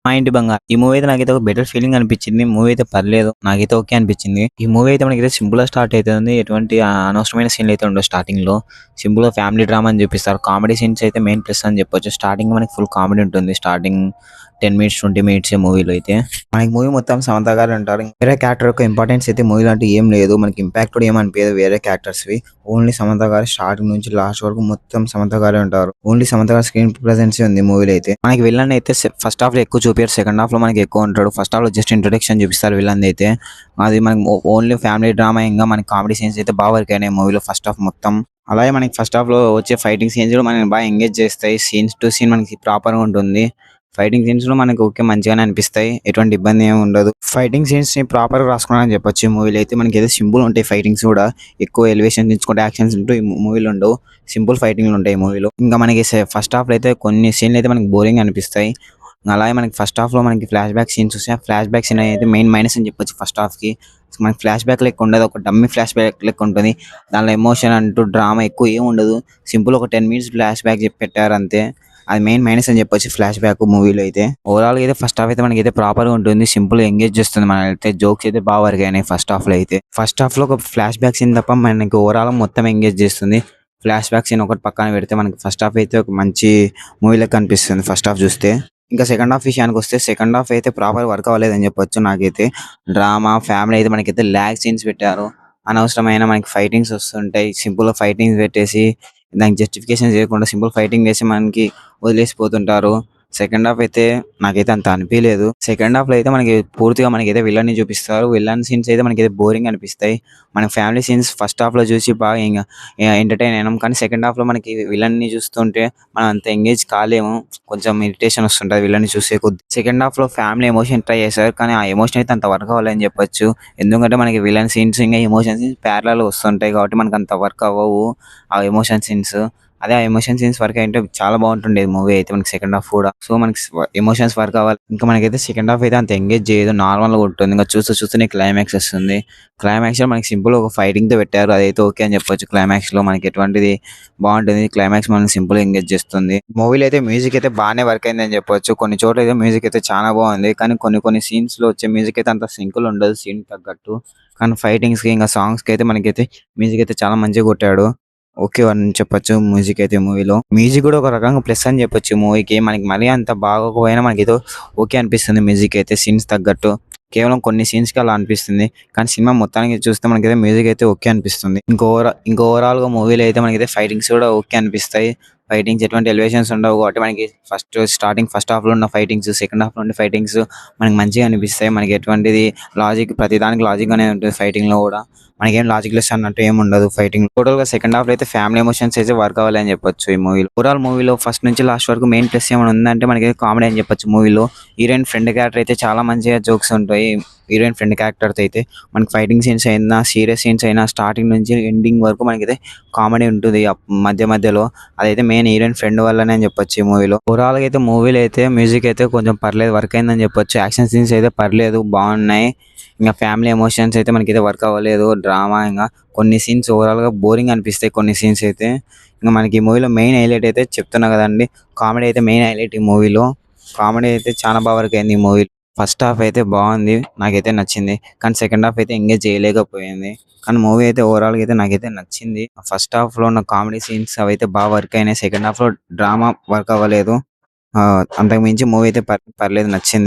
మా ఇంటి బంగారం. ఈ మూవీ అయితే నాకైతే ఒక బెటర్ ఫీలింగ్ అనిపించింది. మూవీ అయితే పర్లేదు. నాకైతే ఓకే అనిపించింది. ఈ మూవీ అయితే మనకైతే సింపుల్‌గా స్టార్ట్ అయితుంది. ఎటువంటి అనవసరమైన సీన్‌లు అయితే ఉండవు స్టార్టింగ్‌లో. సింపుల్‌గా ఫ్యామిలీ డ్రామా అని చూపిస్తారు. కామెడీ సీన్స్ అయితే మెయిన్ ప్లస్ అని చెప్పొచ్చు. స్టార్టింగ్ మనకి ఫుల్ కామెడీ ఉంటుంది. స్టార్టింగ్ 10 మినిట్స్, 20 మినిట్స్ మూవీలో అయితే. మనకి మూవీ మొత్తం సమంత గారు ఉంటారు. వేరే క్యారెక్టర్ యొక్క ఇంపార్టెన్స్ అయితే మూవీలో అంటే ఏం లేదు. మనకి ఇంపాక్ట్ కూడా ఏం అనిపియదు వేరే క్యారెక్టర్స్‌వి. ఓన్లీ సమంత గారు స్టార్టింగ్ నుంచి లాస్ట్ వరకు మొత్తం సమంత గారే ఉంటారు. ఓన్లీ సమంత గారి స్క్రీన్ ప్రెజెన్స్ ఉంది మూవీలో అయితే. మనకి విలన్ అయితే ఫస్ట్ హాఫ్ లో ఎక్కువ చూపియరు. సెకండ్ హాఫ్ లో మనకి ఎక్కువ ఉంటాడు. ఫస్ట్ హాఫ్ లో జస్ట్ ఇంట్రొడక్షన్ చూపిస్తారు విలన్ అయితే. అది మనకి ఓన్లీ ఫ్యామిలీ డ్రామా, ఇంకా మనకి కామెడీ సీన్స్ అయితే బాగా వర్క్ అయినాయి మూవీలో ఫస్ట్ హాఫ్ మొత్తం. అలాగే మనకి ఫస్ట్ హాఫ్ లో వచ్చే ఫైటింగ్ సీన్స్ కూడా మనకి బాగా ఎంగేజ్ చేస్తాయి. సీన్స్ టు సీన్ మనకి ప్రాపర్ గా ఉంటుంది. ఫైటింగ్ సీన్స్ లో మనకి ఓకే మంచిగానే అనిపిస్తాయి. ఎటువంటి ఇబ్బంది ఏమి ఉండదు. ఫైటింగ్ సీన్స్ ని ప్రాపర్ గా రాసుకున్నారని చెప్పొచ్చు. ఈ మూవీలో అయితే మనకి ఏదో సింపుల్ ఉంటాయి ఫైటింగ్స్ కూడా. ఎక్కువ ఎలివేషన్ తెచ్చుకుంటే యాక్షన్స్ ఉంటూ ఈ మూవీలో ఉండవు. సింపుల్ ఫైటింగ్లు ఉంటాయి ఈ మూవీలో. ఇంకా మనకి ఫస్ట్ హాఫ్ లో అయితే కొన్ని సీన్లు అయితే మనకి బోరింగ్ అనిపిస్తాయి. అలాగే మనకి ఫస్ట్ హాఫ్ లో మనకి ఫ్లాష్ బ్యాక్ సీన్స్ వస్తాయి. ఆ ఫ్లాష్ బ్యాక్ సీన్ అయితే మెయిన్ మైనస్ అని చెప్పొచ్చు ఫస్ట్ హాఫ్ కి. మనకి ఫ్లాష్ బ్యాక్ లెక్క ఉండదు. ఒక డమ్మీ ఫ్లాష్ బ్యాక్ లెక్క ఉంటుంది. దానిలో ఎమోషన్ అంటూ డ్రామా ఎక్కువ ఏం ఉండదు. సింపుల్ ఒక 10 మినిట్స్ ఫ్లాష్ బ్యాక్ చెప్పి పెట్టారు అంతే. అది మెయిన్ మైనస్ అని చెప్పొచ్చు ఫ్లాష్ బ్యాక్ మూవీలో అయితే. ఓవరాల్ గా అయితే ఫస్ట్ హాఫ్ అయితే మనకి అయితే ప్రాపర్ గా ఉంటుంది. సింపుల్ ఎంగేజ్ చేస్తుంది మన అయితే. జోక్స్ అయితే బాగా వర్క్ అయినాయి ఫస్ట్ హాఫ్ లో అయితే. ఫస్ట్ హాఫ్ లో ఒక ఫ్లాష్ బ్యాక్ సీన్ తప్ప మనకి ఓవరాల్ మొత్తం ఎంగేజ్ చేస్తుంది. ఫ్లాష్ బ్యాక్ సీన్ ఒకటి పక్కన పెడితే మనకి ఫస్ట్ హాఫ్ అయితే ఒక మంచి మూవీ లెక్క కనిపిస్తుంది ఫస్ట్ హాఫ్ చూస్తే. ఇంకా సెకండ్ హాఫ్ విషయానికి వస్తే సెకండ్ హాఫ్ అయితే ప్రాపర్ వర్క్ అవ్వలేదని చెప్పొచ్చు నాకైతే. డ్రామా ఫ్యామిలీ అయితే మనకైతే ల్యాగ్ సీన్స్ పెట్టారు. అనవసరమైన మనకి ఫైటింగ్స్ వస్తుంటాయి. సింపుల్ ఫైటింగ్స్ పెట్టేసి దానికి జస్టిఫికేషన్ చేయకుండా సింపుల్ ఫైటింగ్ చేసి మనకి వదిలేసిపోతుంటారు. సెకండ్ హాఫ్ అయితే నాకైతే అంత అనిపియలేదు. సెకండ్ హాఫ్ లో అయితే మనకి పూర్తిగా మనకైతే విలన్ ని చూపిస్తారు. విలన్ సీన్స్ అయితే మనకైతే బోరింగ్ అనిపిస్తాయి. మన ఫ్యామిలీ సీన్స్ ఫస్ట్ హాఫ్ లో చూసి బాగా ఇంకా ఎంటర్టైన్ అయినాం. కానీ సెకండ్ హాఫ్ లో మనకి విలన్ ని చూస్తుంటే మనం అంత ఎంగేజ్ కాలేము. కొంచెం ఇరిటేషన్ వస్తుంటది విలన్ ని చూసే కొద్ది. సెకండ్ హాఫ్ లో ఫ్యామిలీ ఎమోషన్ ట్రై చేశారు. కానీ ఆ ఎమోషన్ అయితే అంత వర్క్ అవ్వలేదని చెప్పొచ్చు. ఎందుకంటే మనకి విలన్ సీన్స్ ఇంకా ఎమోషన్ సీన్స్ ప్యారలల్ వస్తుంటాయి కాబట్టి మనకు అంత వర్క్ అవ్వవు ఆ ఎమోషన్ సీన్స్. అదే ఆ ఎమోషన్ సీన్స్ వర్క్ అయింటే చాలా బాగుంటుండేది మూవీ అయితే మనకి సెకండ్ హాఫ్ కూడా. సో మనకి ఎమోషన్స్ వర్క్ అవ్వాలి. ఇంకా మనకైతే సెకండ్ హాఫ్ అయితే అంత ఎంగేజ్ చేయదు. నార్మల్ గా ఉంటుంది. ఇంకా చూస్తూ చూస్తూనే క్లైమాక్స్ వస్తుంది. క్లైమాక్స్ లో మనకి సింపుల్ ఒక ఫైటింగ్ తో పెట్టారు. అదైతే ఓకే అని చెప్పొచ్చు. క్లైమాక్స్ లో మనకి ఎటువంటిది బాగుంటుంది. క్లైమాక్స్ మనకి సింపుల్ ఎంగేజ్ చేస్తుంది. మూవీలో అయితే మ్యూజిక్ అయితే బాగానే వర్క్ అయిందని చెప్పొచ్చు. కొన్ని చోట్ల అయితే మ్యూజిక్ అయితే చాలా బాగుంది. కానీ కొన్ని కొన్ని సీన్స్ లో వచ్చే మ్యూజిక్ అయితే అంత సింకుల్ ఉండదు సీన్ తగ్గట్టు. కానీ ఫైటింగ్స్ కి ఇంకా సాంగ్స్ కి అయితే మనకైతే మ్యూజిక్ అయితే చాలా మంచిగా కొట్టాడు. ఓకే అని చెప్పొచ్చు మ్యూజిక్ అయితే మూవీలో. మ్యూజిక్ కూడా ఒక రకంగా ప్లస్ అని చెప్పొచ్చు మూవీకి. మనకి మరీ అంత బాగోకపోయినా మనకేదో ఓకే అనిపిస్తుంది మ్యూజిక్ అయితే సీన్స్ తగ్గట్టు. కేవలం కొన్ని సీన్స్ కి అలా అనిపిస్తుంది. కానీ సినిమా మొత్తానికి చూస్తే మనకైతే మ్యూజిక్ అయితే ఓకే అనిపిస్తుంది. ఇంకో ఓవరాల్ గా మూవీలో అయితే మనకైతే ఫైటింగ్స్ కూడా ఓకే అనిపిస్తాయి. ఫైటింగ్స్ ఎటువంటి ఎలివేషన్స్ ఉండవు కాబట్టి మనకి ఫస్ట్ హాఫ్ లో ఉన్న ఫైటింగ్స్, సెకండ్ హాఫ్ లో ఉన్న ఫైటింగ్స్ మనకి మంచిగా అనిపిస్తాయి. మనకి ఎటువంటిది లాజిక్, ప్రతి దానికి లాజిక్ అనేది ఉంటుంది ఫైటింగ్ లో కూడా. మనకేం లాజిక్ లెస్ అన్నట్టు ఏమి ఉండదు ఫైటింగ్. టోటల్ గా సెకండ్ హాఫ్ లో అయితే ఫ్యామిలీ ఎమోషన్స్ అయితే వర్క్ అవ్వాలి అని చెప్పొచ్చు ఈ మూవీలో. ఓవరాల్ మూవీలో ఫస్ట్ నుంచి లాస్ట్ వరకు మెయిన్ ప్లస్ ఏమైనా ఉందంటే మనకి కామెడీ అని చెప్పొచ్చు మూవీలో. హీరోయిన్ ఫ్రెండ్ క్యారెక్టర్ అయితే చాలా మంచిగా జోక్స్ ఉంటాయి. హీరోయిన్ ఫ్రెండ్ క్యారెక్టర్ అయితే మనకి ఫైటింగ్ సీన్స్ అయినా, సీరియస్ సీన్స్ అయినా స్టార్టింగ్ నుంచి ఎండింగ్ వరకు మనకైతే కామెడీ ఉంటుంది మధ్య మధ్యలో. అదైతే మెయిన్ హీరోయిన్ ఫ్రెండ్ వల్లనే అని చెప్పొచ్చు ఈ మూవీలో. ఓవరాల్ గా అయితే మూవీలో అయితే మ్యూజిక్ అయితే కొంచెం పర్లేదు వర్క్ అయిందని చెప్పొచ్చు. యాక్షన్ సీన్స్ అయితే పర్లేదు బాగున్నాయి. ఇంకా ఫ్యామిలీ ఎమోషన్స్ అయితే మనకైతే వర్క్ అవ్వలేదు. డ్రామా ఇంకా కొన్ని సీన్స్ ఓవరాల్ గా బోరింగ్ అనిపిస్తాయి కొన్ని సీన్స్ అయితే. ఇంకా మనకి ఈ మూవీలో మెయిన్ హైలైట్ అయితే చెప్తున్నా కదండి, కామెడీ అయితే మెయిన్ హైలైట్ ఈ మూవీలో. కామెడీ అయితే చాలా బాగా వర్క్ అయింది ఈ మూవీ. ఫస్ట్ హాఫ్ అయితే బాగుంది, నాకైతే నచ్చింది. కానీ సెకండ్ హాఫ్ అయితే ఎంగేజ్ చేయలేకపోయింది. కానీ మూవీ అయితే ఓవరాల్ గా అయితే నాకైతే నచ్చింది. ఫస్ట్ హాఫ్ లో ఉన్న కామెడీ సీన్స్ అవి అయితే బాగా వర్క్ అయినాయి. సెకండ్ హాఫ్ లో డ్రామా వర్క్ అవ్వలేదు. అంతకు మించి మూవీ అయితే పర్లేదు, నచ్చింది.